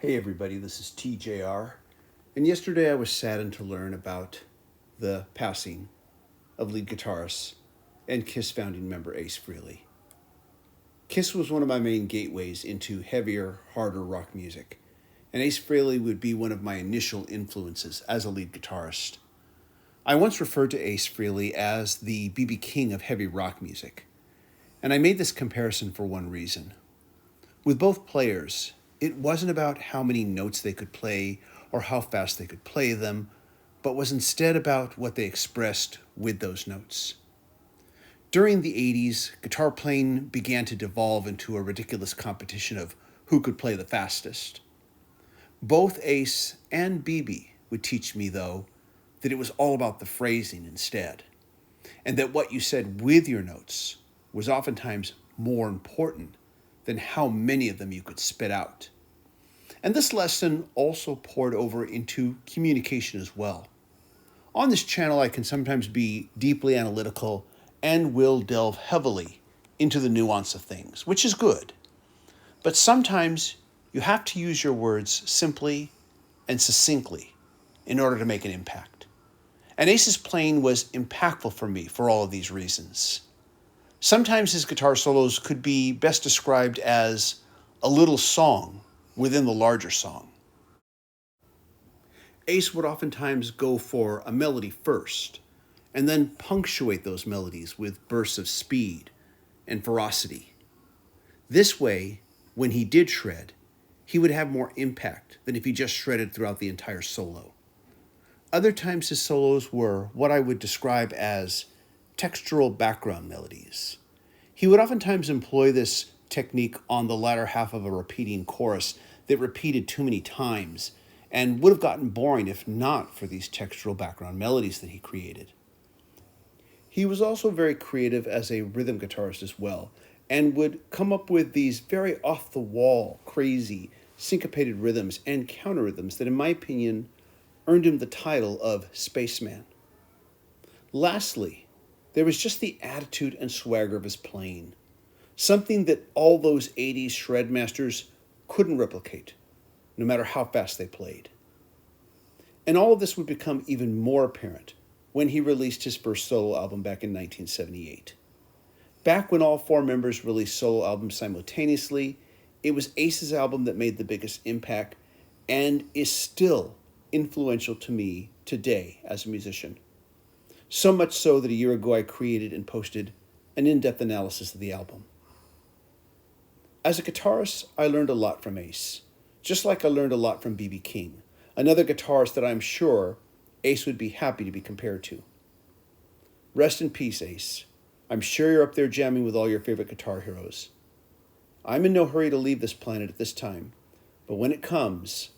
Hey everybody, this is TJR, and yesterday I was saddened to learn about the passing of lead guitarist and KISS founding member Ace Frehley. KISS was one of my main gateways into heavier, harder rock music, and Ace Frehley would be one of my initial influences as a lead guitarist. I once referred to Ace Frehley as the B.B. King of heavy rock music, and I made this comparison for one reason. With both players, it wasn't about how many notes they could play or how fast they could play them, but was instead about what they expressed with those notes. During the 80s, guitar playing began to devolve into a ridiculous competition of who could play the fastest. Both Ace and BB would teach me, though, that it was all about the phrasing instead, and that what you said with your notes was oftentimes more important than how many of them you could spit out. And this lesson also poured over into communication as well. On this channel, I can sometimes be deeply analytical and will delve heavily into the nuance of things, which is good. But sometimes you have to use your words simply and succinctly in order to make an impact. And Ace's playing was impactful for me for all of these reasons. Sometimes his guitar solos could be best described as a little song within the larger song. Ace would oftentimes go for a melody first, and then punctuate those melodies with bursts of speed and ferocity. This way, when he did shred, he would have more impact than if he just shredded throughout the entire solo. Other times his solos were what I would describe as textural background melodies. He would oftentimes employ this technique on the latter half of a repeating chorus that repeated too many times and would have gotten boring if not for these textural background melodies that he created. He was also very creative as a rhythm guitarist as well, and would come up with these very off-the-wall, crazy, syncopated rhythms and counter rhythms that, in my opinion, earned him the title of Spaceman. Lastly, there was just the attitude and swagger of his playing, something that all those 80s shred masters couldn't replicate, no matter how fast they played. And all of this would become even more apparent when he released his first solo album back in 1978. Back when all four members released solo albums simultaneously, it was Ace's album that made the biggest impact and is still influential to me today as a musician. So much so that a year ago I created and posted an in-depth analysis of the album. As a guitarist, I learned a lot from Ace, just like I learned a lot from B.B. King, another guitarist that I'm sure Ace would be happy to be compared to. Rest in peace, Ace. I'm sure you're up there jamming with all your favorite guitar heroes. I'm in no hurry to leave this planet at this time, but when it comes,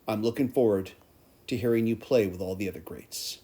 I'm looking forward to hearing you play with all the other greats.